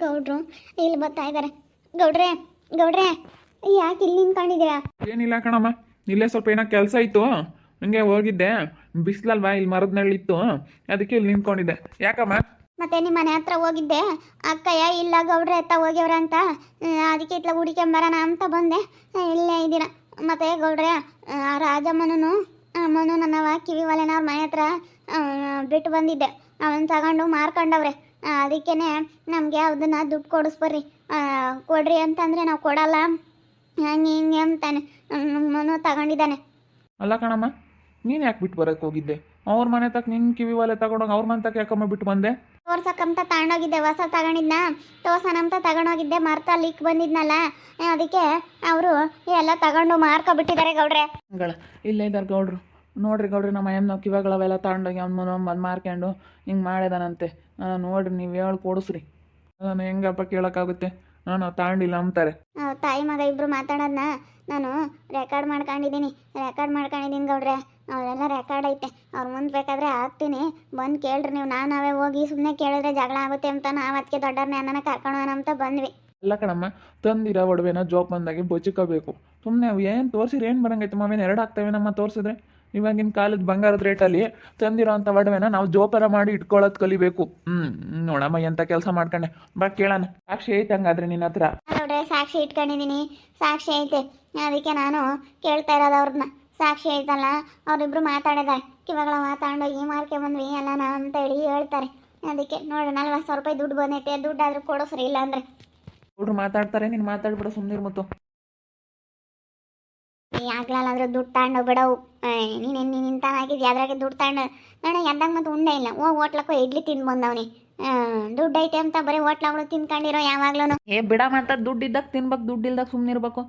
ಗೌಡ್ರು ಇಲ್ಲಿ ಬರ್ತಾ ಇದ್ದಾರೆ. ಗೌಡ್ರೆ ಗೌಡ್ರೆ ಯಾಕೆ ಇಲ್ಲಿ ನಿಂತ್ಕೊಂಡಿದ್ದೀರಾ? ಏನಿಲ್ಲ ಕಣಮ್ಮ, ಇಲ್ಲೇ ಸ್ವಲ್ಪ ಏನೋ ಕೆಲಸ ಇತ್ತು, ಹಂಗೆ ಹೋಗಿದ್ದೆ. ಬಿಸಿಲಲ್ವಾ, ಇಲ್ಲಿ ಮರದ ನೆರಳಿತ್ತು, ಅದಕ್ಕೆ ಇಲ್ಲಿ ನಿಂತ್ಕೊಂಡಿದ್ದೆ. ಯಾಕಮ್ಮ? ಮತ್ತೆ ನಿಮ್ಮ ಮನೆ ಹತ್ರ ಹೋಗಿದ್ದೆ, ಅಕ್ಕಯ್ಯ ಇಲ್ಲ ಗೌಡ್ರೆ ಎತ್ತ ಹೋಗ್ಯವ್ರ ಅಂತ, ಅದಕ್ಕೆ ಇತ್ಲ ಹುಡಿಕೊಂಬರೋಣ ಅಂತ ಬಂದೆ. ಇಲ್ಲೇ ಇದ್ದೀರ. ಮತ್ತೆ ಗೌಡ್ರೆ ಆ ರಾಜಮ್ಮನೂ ಅಮ್ಮನೂ ನನ್ನವ ಕಿವಿ ಒಲೆನವ್ರ ಮನೆ ಹತ್ರ ಬಿಟ್ಟು ಬಂದಿದ್ದೆ. ಅವನ್ ತಗೊಂಡು ಮಾರ್ಕೊಂಡವ್ರೆ. ಅದಕ್ಕೇನೆ ನಮಗೆ ಅದನ್ನ ದುಡ್ಡು ಕೊಡಿಸ್ಬರ್ರಿ, ಕೊಡ್ರಿ ಅಂತಂದರೆ ನಾವು ಕೊಡಲ್ಲ, ಹಂಗೆ ಹಿಂಗೆ ಅಂತಾನೆ ಮನು ತಗೊಂಡಿದ್ದಾನೆ. ಅಲ್ಲ ಕಣಮ್ಮ, ನೀನು ಯಾಕೆ ಬಿಟ್ಟು ಬರೋಕ್ಕೆ ಹೋಗಿದ್ದೆ? ಅವ್ರ ಮನೆ ತಕ್ಕ ನಿನ್ನ ಕಿವಿ ಒಲೆ ತಗೊಂಡೋಗಿ ಅವ್ರ ಮನೆ ತಕ್ಕ ಯಾಕಮ್ಮ ಬಿಟ್ಟು ಬಂದೆ? ತೋರ್ಸಕ್ಕಂತ ತಗೊಂಡೋಗಿದ್ದೆ, ಹೊಸ ತಗೊಂಡಿದ್ನ ತೋರ್ಸನಂತ ತಗೊಂಡೋಗಿದ್ದೆ, ಮರ್ತ ಲೀಕ್ ಬಂದಿದ್ನಲ್ಲ, ಅದಕ್ಕೆ ಅವರು ಎಲ್ಲ ತಗೊಂಡು ಮಾರ್ಕೊಬಿಟ್ಟಿದ್ದಾರೆ ಗೌಡ್ರೆ. ಇಲ್ಲೇ ಇದ್ದಾರೆ ಗೌಡ್ರು. ನೋಡ್ರಿ ಗೌಡ್ರಿ, ನಮ್ಮ ಅಯ್ಯನ ಕಿವಾಗಳವೆಲ್ಲ ತಗೊಂಡೋಗಿ ಅವ್ನು ಮಾರ್ಕೊಂಡು ಹಿಂಗೆ ಮಾಡಿದಾನಂತೆ. ನೋಡ್ರಿ, ನೀವು ಹೇಳಿ ಕೊಡಿಸ್ರಿ. ನಾನು ಹೆಂಗಪ್ಪ ಕೇಳೋಕ್ಕಾಗುತ್ತೆ? ನಾನು ತಗೊಂಡಿಲ್ಲ ಅಂತಾರೆ. ತಾಯಿ ಮಗ ಇಬ್ರು ಮಾತಾಡೋದನ್ನ ನಾನು ರೆಕಾರ್ಡ್ ಮಾಡ್ಕೊಂಡಿದ್ದೀನಿ ಗೌಡ್ರೆ. ಅವರೆಲ್ಲ ರೆಕಾರ್ಡ್ ಐತೆ, ಅವ್ರ ಮುಂದೆ ಬೇಕಾದರೆ ಹಾಕ್ತೀನಿ, ಬಂದು ಕೇಳ್ರಿ ನೀವು. ನಾವೇ ಹೋಗಿ ಸುಮ್ಮನೆ ಕೇಳಿದ್ರೆ ಜಗಳ ಆಗುತ್ತೆ ಅಂತ ನಾವು ಅದಕ್ಕೆ ದೊಡ್ಡವ್ರನ್ನ ಅನ್ನನ ಕರ್ಕೊಳ್ಳೋಣ ಅಂತ ಬಂದ್ವಿ. ಅಲ್ಲ ಕಣಮ್ಮ, ತಂದಿರೋ ಒಡವೆನ ಜೋಪ್ ಬಂದಾಗೆ ಬಚ್ಚಿಕೋಬೇಕು. ಸುಮ್ಮನೆ ಅವು ಏನು ತೋರಿಸಿದ್ರೆ ಏನು ಬರಂಗೈತೆ? ಮಾವೇನು ಎರಡು ಆಗ್ತವೆ ನಮ್ಮ ತೋರಿಸಿದ್ರೆ. ಇವಾಗಿನ ಕಾಲದ ಬಂಗಾರದ ರೇಟಲ್ಲಿ ತಂದಿರೋ ಅಂಥ ಒಡವೆನ ನಾವು ಜೋಪಾನ ಮಾಡಿ ಇಟ್ಕೊಳ್ಳೋದು ಕಲಿಬೇಕು. ನೋಡಮ್ಮ, ಎಂಥ ಕೆಲಸ ಮಾಡ್ಕೊಂಡೆ. ಬಾ ಕೇಳೋಣ. ಸಾಕ್ಷಿ ಐತೆ ಹಂಗಾದ್ರೆ ನಿನ್ನ ಹತ್ರ? ನೋಡ್ರೆ ಸಾಕ್ಷಿ ಇಟ್ಕೊಂಡಿದ್ದೀನಿ, ಸಾಕ್ಷಿ ಐತೆ. ಅದಕ್ಕೆ ನಾನು ಕೇಳ್ತಾ ಇರೋದು ಅವ್ರನ್ನ. ಸಾಕ್ಷಿ ಐತಲ್ಲ, ಅವರಿಬ್ರು ಮಾತಾಡಿದ್ದಾರೆ, ಕಿವಾಗಳ ಮಾತಾಡೋಗಿ ಮಾರ್ಕೆ ಬಂದ್ವಿ ಎಲ್ಲನ ಅಂತ ಹೇಳಿ ಹೇಳ್ತಾರೆ. ಅದಕ್ಕೆ ನೋಡಿ 40,000 ರೂಪಾಯಿ ದುಡ್ಡು ಬಂದೈತೆ, ದುಡ್ಡಾದ್ರೂ ಕೊಡೋಸ್ರಿ, ಇಲ್ಲ ಅಂದರೆ ಹುಡ್ರು ಮಾತಾಡ್ತಾರೆ, ನೀನು ಮಾತಾಡ್ಬಿಡು, ಸುಮ್ಮನೆ ಮತ್ತು ಆಗ್ಲಾದ್ರೆ ದುಡ್ಡು ತಗೊಂಡು ಬಿಡವು. ನೀನು ನಿಂತ ಹಾಕಿದ್ವಿ ಅದ್ರಾಗೆ ದುಡ್ಡು ತಗೊಂಡು ನನಗೆ ಎಂದಾಗ ಮತ್ತು ಉಂಡೆ ಇಲ್ಲ. ಹೋಟ್ಲಕ್ಕೂ ಇಡ್ಲಿ ತಿಂದು ಬಂದವನಿ. ದುಡ್ಡು ಐತೆ ಅಂತ ಬರೀ ಹೋಟ್ಲಗಳು ತಿನ್ಕೊಂಡಿರೋ ಯಾವಾಗ್ಲೂ. ಬಿಡಮ್ಮ ಅಂತ ದುಡ್ಡು ಇದ್ದಾಗ ತಿನ್ಬೇಕು, ದುಡ್ಡು ಇಲ್ದಾಗ ಸುಮ್ಮನೆ ಇರಬೇಕು.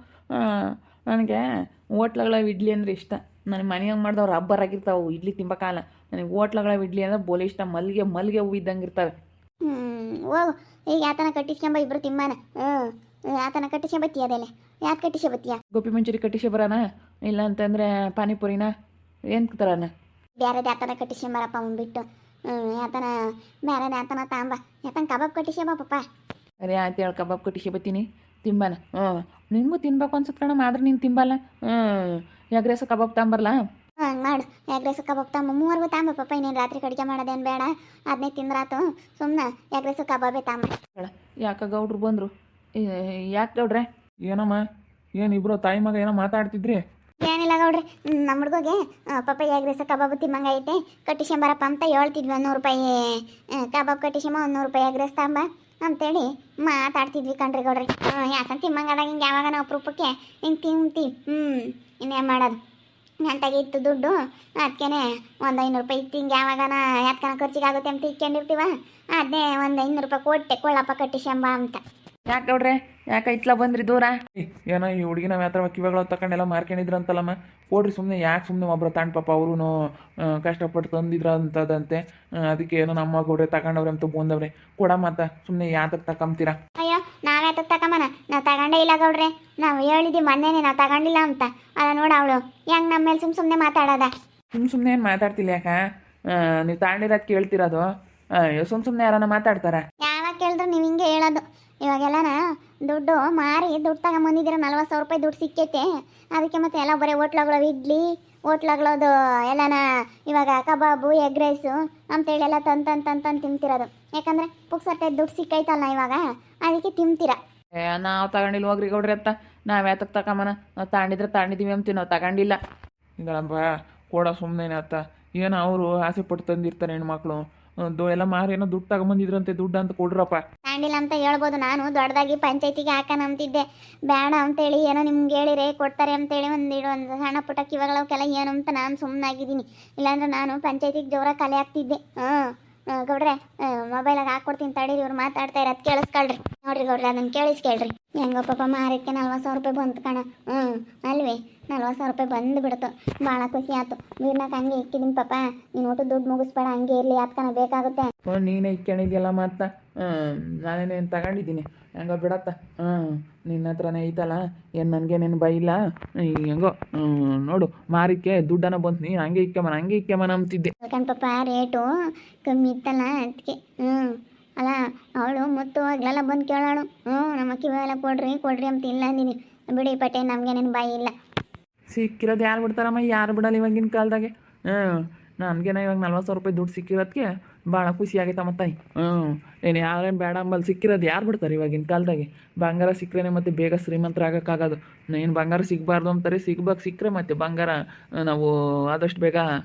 ನನಗೆ ಹೋಟ್ಲಗಳ ಇಡ್ಲಿ ಅಂದರೆ ಇಷ್ಟ. ನನಗೆ ಮನೆಯಾಗ ಮಾಡಿದವ್ರು ರಬ್ಬರ್ ಆಗಿರ್ತಾವೆ ಇಡ್ಲಿ ತಿನ್ಬೇಕಾಲ. ನನಗೆ ಹೋಟ್ಲಗಳ ಇಡ್ಲಿ ಅಂದರೆ ಬೋಲೆ ಇಷ್ಟ. ಮಲ್ಲಿಗೆ ಹೂವು ಇದ್ದಂಗೆ ಇರ್ತವೆ. ಹೋಗು ಈಗ ಯಾತನ ಕಟ್ಟಿಸ್ಕೊಂಬ, ಇಬ್ರು ತಿಂಬಾನ. ಯಾತನ ಕಟ್ಟಿಸ್ಕೊಂಬತ್ತೀಯ? ಅದೆಲ್ಲ ಯಾಕೆ ಕಟ್ಟಿಸ್ಕೊಬತ್ತೀಯ? ಗೋಪಿ ಮಂಚೂರಿ ಕಟ್ಟಿಸಿ ಬರೋಣ, ಇಲ್ಲ ಅಂತಂದರೆ ಪಾನಿಪುರಿನ ಏನು ತರೋಣ? ಬೇರೆದು ಯಾತನ ಕಟ್ಟಿಸ್ಕೊಂಬರಪ್ಪ ಬಿಟ್ಟು. ಯಾತನ ಬೇರೆದು ಯಾತನ ತಾಂಬ, ಯಾತನ ಕಬಾಬ್ ಕಟ್ಟಿಸ್ಕೊಂಬ ಪಪ್ಪ. ಅರೆ ಆಯ್ತು ಹೇಳಿ, ಕಬಾಬ್ ಕಟ್ಟಿಸಿ ಬತ್ತೀನಿ, ತಿಂಬಾನ. ನಿಮಗೂ ತಿನ್ಬೇಕು ಅನ್ಸುತ್ತೆ ಕಣಮ್ಮ, ಆದ್ರೆ ನೀನು ತಿಂಬಲ್ಲ. ಎಗ್ ರೈಸ್ ಕಬಾಬ್ ತಾಂಬರಲ್ಲ? ಹಂಗೆ ಮಾಡು, ಎಗ್ ರೈಸ್ ಕಬಾಬ್ ತಾಂಬ. 3 ತಾಂಬ ಪಪ್ಪ. ಇನ್ನೇನು ರಾತ್ರಿ ಕಡಿಕೆ ಮಾಡೋದೇನು ಬೇಡ, ಅದನ್ನೇ ತಿಂದ್ರಾತು. ಸುಮ್ಮನೆ ಎಗ್ ರೈಸ್ ಕಬಾಬೇ ತಾಂಬ. ಯಾಕೆ ಗೌಡ್ರು ಬಂದರು? ಯಾಕೆ ಗೌಡ್ರೆ? ಏನಮ್ಮ, ಏನಿಬ್ರು ತಾಯಿ ಮಗ ಏನೋ ಮಾತಾಡ್ತಿದ್ರಿ? ಏನಿಲ್ಲ ಗೌಡ್ರಿ, ನಮ್ಮ ಹುಡುಗಗೆ ಪಪ್ಪ ಎಗ್ ರೈಸ್ ಕಬಾಬು ತಿಮ್ಮಂಗ ಐತೆ, ಕಟ್ಟಿಸ್ಕೊಂಬರಪ್ಪ ಅಂತ ಹೇಳ್ತಿದ್ವಿ. 100 ರೂಪಾಯಿ ಕಬಾಬ್ ಕಟ್ಟಿಸ್ಕೊಂಬ, 100 ರೂಪಾಯಿ ಎಗ್ ರೈಸ್ ತಾಂಬ ಅಂತೇಳಿ ಮಾತಾಡ್ತಿದ್ವಿ ಕಣ್ರಿ ಗೌಡ್ರಿ. ಯಾಕಂತ ತಿಮ್ಮಂಗದಾಗ ಹಿಂಗೆ ಯಾವಾಗ ನಾವು ಅಪರೂಪಕ್ಕೆ ಹಿಂಗೆ ತಿಂತೀವಿ. ಇನ್ನೇನು ಮಾಡೋದು ಅಂತಾಗೆ ಇತ್ತು ದುಡ್ಡು. ಅದಕ್ಕೆ ಒಂದು 500 ರೂಪಾಯಿ ಇತ್ತು. ಹಿಂಗೆ ಯಾವಾಗನ ಯಾತ್ಕನ ಖರ್ಚಿಗೆ ಆಗುತ್ತೆ ಅಂತ ಇಟ್ಕೊಂಡಿರ್ತೀವ, ಅದನ್ನೇ ಒಂದು 500 ರೂಪಾಯಿ ಕೊಟ್ಟೆ, ಕೊಳ್ಳಪ್ಪ ಕಟ್ಟಿಸ್ಕೊಂಬ ಅಂತ. ಯಾಕೆ ಗೌಡ್ರೆ, ಯಾಕೆ ಇತ್ಲ ಬಂದ್ರಿ ದೂರ? ಏನೋ ಈ ಹುಡುಗಿನ ಮಾತ್ರ ಕಿವಾಗಳು ತಗೊಂಡೆಲ್ಲ ಮಾರ್ಕೊಂಡಿದ್ರು ಅಂತಲ್ಲಮ್ಮ. ಕೊಡ್ರಿ ಸುಮ್ಮನೆ, ಯಾಕೆ ಸುಮ್ಮನೆ ಒಬ್ಬರು ತಾಂಡ್ ಪಾಪ ಅವರು ಕಷ್ಟಪಟ್ಟು ತಂದಿದ್ರ ಅಂತದಂತೆ. ಅದಕ್ಕೆ ಏನೋ ನಮ್ಮ ಗೌಡ್ರೆ ತಗೊಂಡವ್ರೆ ಅಂತ ಬಂದವ್ರೆ. ಕೊಡ ಮಾತ, ಸುಮ್ಮನೆ ಯಾತಕ್ಕೆ ತಗೊಂತೀರಾ? ಅಯ್ಯೋ, ನಾವ್ಯಾತಕ್ಕೆ ತಗೊಂಬನ? ನಾವು ತಗೊಂಡೇ ಇಲ್ಲ ಗೌಡ್ರೆ. ನಾವು ಹೇಳಿದ್ವಿ ಮೊನ್ನೆನೇ ನಾವು ತಗೊಂಡಿಲ್ಲ ಅಂತ. ಅಲ್ಲ ನೋಡ ಅವಳು ಹೆಂಗೆ ನಮ್ಮ ಮೇಲೆ ಸುಮ್ಮನೆ ಮಾತಾಡೋದ. ಸುಮ್ಮನೆ ಏನು ಮಾತಾಡ್ತಿಲ್ಲ? ಯಾಕ ನೀವು ತಗೊಂಡಿರೋದು ಕೇಳ್ತಿರೋದು? ಸುಮ್ಮನೆ ಯಾರನ್ನ ಮಾತಾಡ್ತಾರ? ಯಾವಾಗ ಕೇಳಿದ್ರು ನೀವು ಹಿಂಗೆ ಹೇಳೋದು. ಇವಾಗೆಲ್ಲನ ದುಡ್ಡು ಮಾರಿ ದುಡ್ಡು ತಗೊಂಬಂದಿದ್ದೀರ, 40,000 ರೂಪಾಯಿ ದುಡ್ಡು ಸಿಕ್ಕೈತೆ. ಅದಕ್ಕೆ ಮತ್ತೆ ಎಲ್ಲ ಬರೀ ಹೋಟ್ಲಗಳು ಇಡ್ಲಿ, ಹೋಟ್ಲಗಳದು ಎಲ್ಲನ ಇವಾಗ ಕಬಾಬು, ಎಗ್ ರೈಸು ಅಂತೇಳಿ ಎಲ್ಲ ತಂದು ತಿಂತಿರೋದು. ಯಾಕಂದರೆ ಪುಕ್ಸಟ್ಟೆ ದುಡ್ಡು ಸಿಕ್ಕೈತಲ್ಲ ಇವಾಗ, ಅದಕ್ಕೆ ತಿಂತೀರ. ನಾವು ತಗೊಂಡಿಲ್ಲ ಹೋಗ್ರಿ ಗೌಡ್ರಿ ಅಂತ. ನಾವು ಯಾತಕ್ಕೆ ತಗೊಂಬನ? ನಾವು ತಗೊಂಡಿದ್ದೀವಿ ಅಂತೀವಿ, ನಾವು ತಗೊಂಡಿಲ್ಲ. ಹಿಂಗಳಪ್ಪ ಕೊಡ ಸುಮ್ಮನೆ ಅತ್ತ. ಏನೋ ಅವರು ಆಸೆ ಪಟ್ಟು ತಂದಿರ್ತಾರೆ ಹೆಣ್ಮಕ್ಳು. ಎಲ್ಲ ಮಾರಿ ಏನೋ ದುಡ್ಡು ತಗೊಂಬಂದಿದ್ರಂತೆ, ದುಡ್ಡು ಅಂತ ಕೊಡ್ರಪ್ಪ. ತಗೊಂಡಿಲ್ಲ ಅಂತ ಹೇಳ್ಬೋದು. ನಾನು ದೊಡ್ಡದಾಗಿ ಪಂಚಾಯತಿಗೆ ಹಾಕೋಣ ಅಂತಿದ್ದೆ, ಬೇಡ ಅಂತೇಳಿ ಏನೋ ನಿಮ್ಗೆ ಹೇಳಿರೆ ಕೊಡ್ತಾರೆ ಅಂತೇಳಿ ಒಂದು ಸಣ್ಣ ಪುಟ್ಟ ಕಿವಾಗಳವಕ್ಕೆಲ್ಲ ಏನು ಅಂತ ನಾನು ಸುಮ್ಮನಾಗಿದ್ದೀನಿ. ಇಲ್ಲಾಂದ್ರೆ ನಾನು ಪಂಚಾಯತಿಗೆ ಜೋರಾಗಿ ಕಲೆ ಹಾಕ್ತಿದ್ದೆ. ಗೌಡ್ರೆ ಮೊಬೈಲಾಗ ಹಾಕ್ಕೊಡ್ತೀನಿ ತಡೀರಿ, ಇವ್ರು ಮಾತಾಡ್ತಾ ಇರೋದು ಕೇಳಿಸ್ಕೊಳ್ರಿ. ನೋಡ್ರಿ ಗೌಡ್ರೆ, ಅದನ್ನು ಕೇಳಿಸ್ಕೇಳ್ರಿ. ಹೆಂಗೋ ಪಾಪ ಮಾರಕ್ಕೆ 40,000 ರೂಪಾಯಿ ಬಂತು ಕಣ. ಅಲ್ವೇ 40,000 ರೂಪಾಯಿ ಬಂದು ಬಿಡ್ತು. ಭಾಳ ಖುಷಿ ಆಯ್ತು. ಬೀರ್ನಾಗ ಹಂಗೆ ಇಕ್ಕಿದ್ದೀನಿ ಪಾಪ, ನೀನು ಒಟ್ಟು ದುಡ್ಡು ಮುಗಿಸ್ಬೇಡ, ಹಂಗೆ ಇರಲಿ, ಯಾತ್ಕನ ಬೇಕಾಗುತ್ತೆ. ನೀನೇ ಇಕ್ಕೊಂಡಿದ್ಯಲ್ಲ ಮಾತ. ನಾನೇನೇನು ತಗೊಂಡಿದ್ದೀನಿ, ಹೆಂಗೋ ಬಿಡತ್ತ. ನಿನ್ನ ಹತ್ರನೇ ಐತಲ್ಲ, ಏನು ನನಗೇನೇನು ಬೈಲ್ಲ. ಹೆಂಗೋ ನೋಡು, ಮಾರಿಕೆ ದುಡ್ಡನ ಬಂತು, ನೀನು ಹಂಗೆ ಇಕ್ಕಮ್ಮನ ಅಂತಿದ್ದೆ. ಯಾಕಂದ್ರೆ ಪಾಪ ರೇಟು ಕಮ್ಮಿ ಇತ್ತಲ್ಲ ಅದಕ್ಕೆ. ಅಲ್ಲ ಅವಳು ಮುತ್ತು ಆಗ್ಲೆಲ್ಲ ಬಂದು ಕೇಳೋಳು ನಮ್ಮ ಕಿವೆಲ್ಲ ಕೊಡ್ರಿ ಕೊಡ್ರಿ ಅಂತ ಇಲ್ಲ ಅಂದಿನಿ. ಬಿಡಿ ಪಟೆ ನಮಗೇನೇನು ಬಾಯಿ ಇಲ್ಲ. ಸಿಕ್ಕಿರೋದು ಯಾರು ಬಿಡ್ತಾರಮ್ಮ, ಯಾರು ಬಿಡಲ್ಲ ಇವಾಗಿನ ಕಾಲದಾಗೆ. ನನಗೇನ ಇವಾಗ 40,000 ರೂಪಾಯಿ ದುಡ್ಡು ಸಿಕ್ಕಿರೋದಕ್ಕೆ ಭಾಳ ಖುಷಿ ಆಗೈತಮ್ಮ ತಾಯಿ. ನೀನು ಯಾರೇನು ಬೇಡ ಅಂಬಲ್ಲಿ ಸಿಕ್ಕಿರೋದು ಯಾರು ಬಿಡ್ತಾರೆ ಇವಾಗಿನ ಕಾಲದಾಗೆ. ಬಂಗಾರ ಸಿಕ್ಕರೆ ಮತ್ತೆ ಬೇಗ ಶ್ರೀಮಂತರ ಆಗೋಕ್ಕಾಗೋದು. ಏನು ಬಂಗಾರ ಸಿಗಬಾರ್ದು ಅಂತಾರೆ, ಸಿಕ್ಕರೆ ಮತ್ತೆ ಬಂಗಾರ ನಾವು ಆದಷ್ಟು ಬೇಗ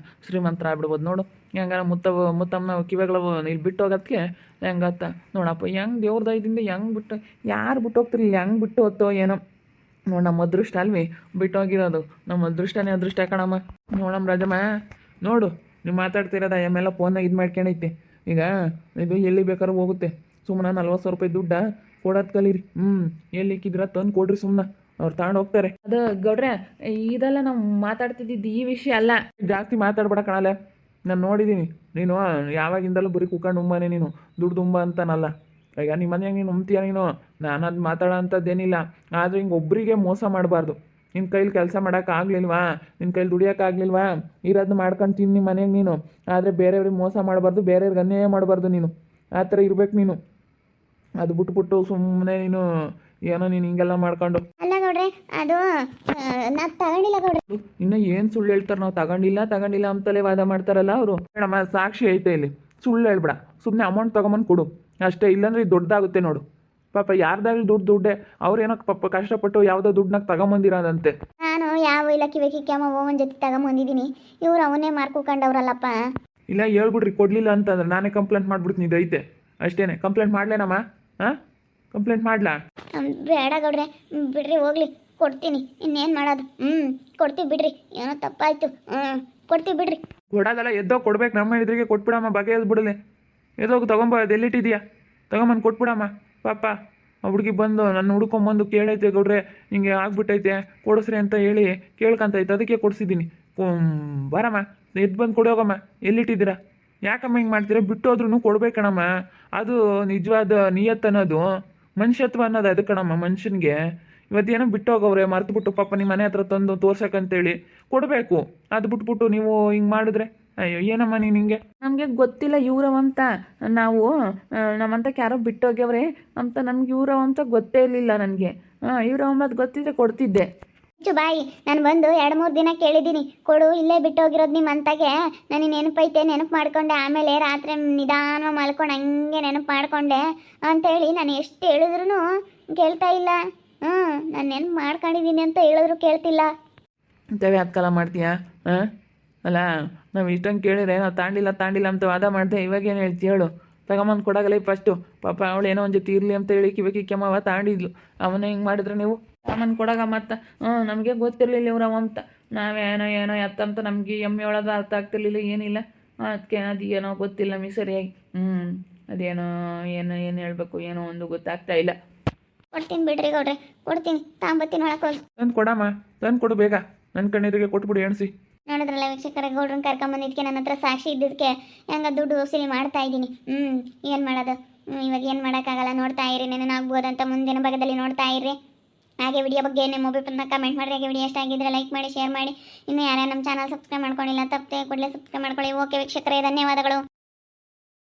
ಶ್ರೀಮಂತರ ಆಗ್ಬಿಡ್ಬೋದು. ನೋಡು ಹೆಂಗಾರ ಮುತ್ತಮ್ಮ ಕಿವೆಗಳು ಇಲ್ಲಿ ಬಿಟ್ಟು ಹೋಗೋದಕ್ಕೆ ಹೆಂಗತ್ತ ನೋಡಪ್ಪ, ಹೆಂಗೆ ದೇವ್ರ ದಯದಿಂದ ಹೆಂಗೆ ಬಿಟ್ಟು ಯಾರು ಬಿಟ್ಟು ಹೋಗ್ತಿರ್ಲಿ, ಹೆಂಗೆ ಬಿಟ್ಟು ಹೋಗ್ತೋ ಏನೋ. ನೋಡಿ ನಮ್ಮ ಅದೃಷ್ಟ ಅಲ್ವಿ ಬಿಟ್ಟೋಗಿರೋದು, ನಮ್ಮ ಅದೃಷ್ಟನೇ ಅದೃಷ್ಟ ಕಣಮ್ಮ. ನೋಡಮ್ಮ ರಾಜಮ್ಮ, ನೋಡು ನೀವು ಮಾತಾಡ್ತಿರೋದ ಎಮ್ಮೆಲ್ಲ ಫೋನ್ನಾಗ ಇದು ಮಾಡ್ಕೊಂಡೈತಿ. ಈಗ ಇದು ಎಲ್ಲಿ ಬೇಕಾದ್ರೂ ಹೋಗುತ್ತೆ. ಸುಮ್ಮನೆ 40,000 ರೂಪಾಯಿ ದುಡ್ಡ ಕೊಡೋದು ಕಲೀರಿ. ಎಲ್ಲಿಕ್ಕಿದ್ರ ತಂದು ಕೊಡ್ರಿ, ಸುಮ್ಮನೆ ಅವ್ರು ತಗೊಂಡು ಹೋಗ್ತಾರೆ. ಅದು ಗೌಡ್ರೆ, ಇದೆಲ್ಲ ನಾವು ಮಾತಾಡ್ತಿದ್ದಿದ್ದು ಈ ವಿಷಯ ಅಲ್ಲ. ಜಾಸ್ತಿ ಮಾತಾಡ್ಬೇಡ ಕಣಲೆ, ನಾನು ನೋಡಿದ್ದೀನಿ. ನೀನು ಯಾವಾಗಿಂದಲೂ ಬರೀ ಕುಕ್ಕಂಡು ಉಂಬಾನೆ ನೀನು, ದುಡ್ಡು ತುಂಬ ಅಂತಾನಲ್ಲ. ಈಗ ನಿಮ್ಮ ಮನೆಯಾಗ ನೀನು ಉಂಬ್ತೀಯ ನೀನು, ನಾನು ಅದು ಮಾತಾಡೋ ಅಂಥದ್ದೇನಿಲ್ಲ. ಆದರೆ ಹಿಂಗೆ ಒಬ್ಬರಿಗೆ ಮೋಸ ಮಾಡಬಾರ್ದು. ನಿನ್ನ ಕೈಲಿ ಕೆಲಸ ಮಾಡೋಕ್ಕಾಗಲಿಲ್ವಾ, ನಿನ್ನ ಕೈಲಿ ದುಡಿಯೋಕ್ಕಾಗಲಿಲ್ವಾ, ಇರೋದನ್ನ ಮಾಡ್ಕೊಂಡು ತಿನ್ನು ನಿಮ್ಮ ಮನೆಯಾಗ ನೀನು. ಆದರೆ ಬೇರೆಯವ್ರಿಗೆ ಮೋಸ ಮಾಡಬಾರ್ದು, ಬೇರೆಯವ್ರಿಗೆ ಅನ್ಯಾಯ ಮಾಡಬಾರ್ದು. ನೀನು ಆ ಥರ ಇರ್ಬೇಕು ನೀನು. ಅದು ಬಿಟ್ಬಿಟ್ಟು ಸುಮ್ಮನೆ ನೀನು ಏನೋ ನೀನು ಹಿಂಗೆಲ್ಲ ಮಾಡ್ಕೊಂಡು. ಅಲ್ಲ ಗೌಡ್ರೆ, ಅದು ನಾವು ತಗೊಂಡಿಲ್ಲ ಗೌಡ್ರೆ. ಇನ್ನು ಏನು ಸುಳ್ಳು ಹೇಳ್ತಾರೆ, ನಾವು ತಗೊಂಡಿಲ್ಲ ಅಂತಲೇ ವಾದ ಮಾಡ್ತಾರಲ್ಲ ಅವರು. ಮೇಡಮ್ಮ ಸಾಕ್ಷಿ ಐತೆ ಇಲ್ಲಿ, ಸುಳ್ಳು ಹೇಳ್ಬೇಡ. ಸುಮ್ಮನೆ ಅಮೌಂಟ್ ತೊಗೊಂಬಂದು ಕೊಡು ಅಷ್ಟೇ, ಇಲ್ಲಾಂದ್ರೆ ಇದು ದೊಡ್ಡದಾಗುತ್ತೆ ನೋಡು. ಪಾಪ ಯಾರ್ದಾಗಲಿ ದುಡ್ಡೇ ಅವ್ರೇನೋ ಪಾಪ ಕಷ್ಟಪಟ್ಟು ಯಾವುದೋ ದುಡ್ಡನ್ನ ತಗೊಂಬಂದಿರೋದಂತೆ. ನಾನು ಯಾವ ಇಲ್ಲ ಕಿವಿ ಕಿಕ್ಕಮ್ಮ ಓವನ್ ಜೊತೆ ತಗೊಂಬಂದಿದ್ದೀನಿ, ಇವ್ರು ಅವನ್ನೇ ಮಾರ್ಕೊಂಡವ್ರಲ್ಲಪ್ಪ. ಇಲ್ಲ ಹೇಳ್ಬಿಡ್ರಿ, ಕೊಡಲಿಲ್ಲ ಅಂತಂದ್ರೆ ನಾನೇ ಕಂಪ್ಲೇಂಟ್ ಮಾಡ್ಬಿಡ್ತೀನಿ. ಇದು ಐತೆ ಅಷ್ಟೇನೆ. ಕಂಪ್ಲೇಂಟ್ ಮಾಡ್ಲೇನಮ್ಮ? ಕಂಪ್ಲೇಂಟ್ ಮಾಡ್ಲಾ? ಬೇಡ ಗೌಡ್ರೆ, ಬಿಡ್ರಿ ಹೋಗ್ಲಿ, ಕೊಡ್ತೀನಿ. ಇನ್ನೇನು ಮಾಡೋದು? ಕೊಡ್ತೀವಿ ಬಿಡ್ರಿ, ಏನೋ ತಪ್ಪಾಯ್ತು. ಕೊಡ್ತೀವಿ ಬಿಡ್ರಿ. ಕೊಡೋದಲ್ಲ, ಎದ್ದೋಗಿ ಕೊಡ್ಬೇಕು. ನಮ್ಮ ಎದುರಿಗೆ ಕೊಟ್ಬಿಡಮ್ಮ, ಬಗೆಹರಿದು ಬಿಡಲಿ. ಎದ್ದೋಗಿ ತಗೊಂಬ, ಅದು ಎಲ್ಲಿಟ್ಟಿದ್ಯಾ ತಗೊಂಬಂದು ಕೊಟ್ಬಿಡಮ್ಮ. ಪಾಪ ಆ ಹುಡುಗಿ ಬಂದು ನನ್ನ ಹುಡ್ಕೊಂಬಂದು ಕೇಳೈತೆ, ಗೌಡ್ರೆ ಹಿಂಗೆ ಆಗ್ಬಿಟ್ಟೈತೆ ಕೊಡಿಸ್ರಿ ಅಂತ ಹೇಳಿ ಕೇಳ್ಕೊಂತೈತೆ, ಅದಕ್ಕೆ ಕೊಡಿಸಿದ್ದೀನಿ. ಬರಮ್ಮ, ಎದ್ದು ಬಂದು ಕೊಡೋಗಮ್ಮ. ಎಲ್ಲಿಟ್ಟಿದ್ದೀರಾ? ಯಾಕಮ್ಮ ಹಿಂಗೆ ಮಾಡ್ತೀರಾ? ಬಿಟ್ಟೋದ್ರೂ ಕೊಡ್ಬೇಕಣಮ್ಮ. ಅದು ನಿಜವಾದ ನಿಯತ್ತು ಅನ್ನೋದು, ಮನುಷ್ಯತ್ವ ಅನ್ನೋದು ಅದು ಕಣಮ್ಮ ಮನುಷ್ಯನಿಗೆ. ಇವತ್ತೇನೋ ಬಿಟ್ಟೋಗವ್ರೆ, ಮರ್ತುಬಿಟ್ಟು ಪಾಪ ನಿಮ್ಮ ಮನೆ ಹತ್ರ ತಂದು ತೋರ್ಸಕ್ಕಂತೇಳಿ ಕೊಡಬೇಕು. ಅದು ಬಿಟ್ಬಿಟ್ಟು ನೀವು ಹಿಂಗೆ ಮಾಡಿದ್ರೆ ಅಯ್ಯೋ ಏನಮ್ಮ ನೀನು ಹಿಂಗೆ. ನಮಗೆ ಗೊತ್ತಿಲ್ಲ ಇವ್ರವಂತ, ನಾವು ನಮ್ಮಂತಕ್ಕೆ ಯಾರೋ ಬಿಟ್ಟೋಗ್ಯವ್ರೆ ಅಂತ ನಮ್ಗೆ ಇವ್ರವಂತ ಗೊತ್ತೇ ಇರಲಿಲ್ಲ ನನಗೆ. ಇವ್ರವಂತ ಗೊತ್ತಿದ್ರೆ ಕೊಡ್ತಿದ್ದೆ. ಬಾಯಿ, ನಾನು ಬಂದು 2-3 ದಿನ ಕೇಳಿದ್ದೀನಿ, ಕೊಡು ಇಲ್ಲೇ ಬಿಟ್ಟೋಗಿರೋದು ನಿಮ್ಮ ಅಂತಾಗೆ. ನನಗೆ ನೆನಪೈತೆ, ನೆನಪು ಮಾಡ್ಕೊಂಡೆ. ಆಮೇಲೆ ರಾತ್ರಿ ನಿಧಾನ ಮಲ್ಕೊಂಡು ಹಂಗೆ ನೆನಪು ಮಾಡ್ಕೊಂಡೆ ಅಂತೇಳಿ ನಾನು ಎಷ್ಟು ಹೇಳಿದ್ರು ಕೇಳ್ತಾ ಇಲ್ಲ. ನಾನು ನೆನಪು ಮಾಡ್ಕೊಂಡಿದ್ದೀನಿ ಅಂತ ಹೇಳಿದ್ರು ಕೇಳ್ತಿಲ್ಲ. ಇಂಥವೇ ಅದಕ್ಕೆಲ್ಲ ಮಾಡ್ತೀಯಾ? ಅಲ್ಲ, ನಾವು ಇಷ್ಟಂಗೆ ಕೇಳಿದ್ರೆ ನಾವು ತಾಂಡಿಲ್ಲ ಅಂತ ವಾದ ಮಾಡಿದೆ. ಇವಾಗೇನು ಹೇಳ್ತೀಯ ಹೇಳು? ತಗೊಂಬಂದು ಕೊಡಾಗಲ್ಲ ಫಸ್ಟು. ಪಾಪ ಅವಳು ಏನೋ ಒಂದು ಜೊತೆ ಇರಲಿ ಅಂತ ಹೇಳಿ ಕಿವಿ ಕೆಮ್ಮವ ತಾಂಡಿದ್ಲು. ಅವನೇ ಹಿಂಗೆ ಮಾಡಿದ್ರೆ ನೀವು ಸಾಮಾನು ಕೊಡಾಗ ಮತ್ತು ನಮಗೆ ಗೊತ್ತಿರಲಿಲ್ಲ ಇವ್ರವ ಅಂತ. ನಾವೇನೋ ಎತ್ತಂತ ನಮಗೆ ಎಮ್ಮೆ ಒಳಗೆ ಅರ್ಥ ಆಗ್ತಿರ್ಲಿಲ್ಲ, ಏನಿಲ್ಲ. ಅದಕ್ಕೆ ಅದು ಏನೋ ಗೊತ್ತಿಲ್ಲ ನಮಗೆ ಸರಿಯಾಗಿ. ಅದೇನೋ ಏನು ಹೇಳಬೇಕು ಏನೋ ಒಂದು ಗೊತ್ತಾಗ್ತಾ ಇಲ್ಲ. ಕೊಡ್ತೀನಿ ಬಿಡ್ರಿ ಗೌಡ್ರೆ, ಕೊಡ್ತೀನಿ. ತಾಂಬತ್ತೀನಿ ಒಳಗೆ ಹೋಗಿ ತಂದು ಕೊಡಮ್ಮ, ತಂದು ಕೊಡು ಬೇಗ. ನನ್ನ ಕಣ್ಣೀರಿಗೆ ಕೊಟ್ಬಿಡು ಎಣಿಸಿ. ನೋಡಿದ್ರಲ್ಲ ವೀಕ್ಷಕರ, ಗೌಡ್ರನ್ನ ಕರ್ಕೊಂಬಂದಿದ್ದಕ್ಕೆ ನನ್ನ ಹತ್ರ ಸಾಕ್ಷಿ ಇದ್ದಿದ್ದಕ್ಕೆ ಹೆಂಗ ದುಡ್ಡು ವಸೂಲಿ ಮಾಡ್ತಾ ಇದ್ದೀನಿ. ಏನು ಮಾಡೋದು? ಇವಾಗ ಏನು ಮಾಡೋಕ್ಕಾಗಲ್ಲ. ನೋಡ್ತಾ ಇರಿ, ನೆನನಾಗ್ಬೋದಂತ ಮುಂದಿನ ಭಾಗದಲ್ಲಿ ನೋಡ್ತಾ ಇರಿ. ಹಾಗೆ ವಿಡಿಯೋ ಬಗ್ಗೆ ನಿಮ್ಮ ಒಬ್ಬರನ್ನ ಕಮೆಂಟ್ ಮಾಡಿರಿ. ಹಾಗೆ ವಿಡಿಯೋ ಇಷ್ಟ ಆಗಿದ್ರೆ ಲೈಕ್ ಮಾಡಿ, ಶೇರ್ ಮಾಡಿ. ಇನ್ನು ಯಾರ್ಯಾರು ನಮ್ಮ ಚಾನಲ್ ಸಬ್ಸ್ಕ್ರೈಬ್ ಮಾಡ್ಕೊಂಡಿಲ್ಲ ತಪ್ಪದೆ ಕೂಡಲೇ ಸಬ್ಸ್ಕ್ರೈಬ್ ಮಾಡ್ಕೊಳ್ಳಿ. ಓಕೆ ವೀಕ್ಷಕರೇ, ಧನ್ಯವಾದಗಳು.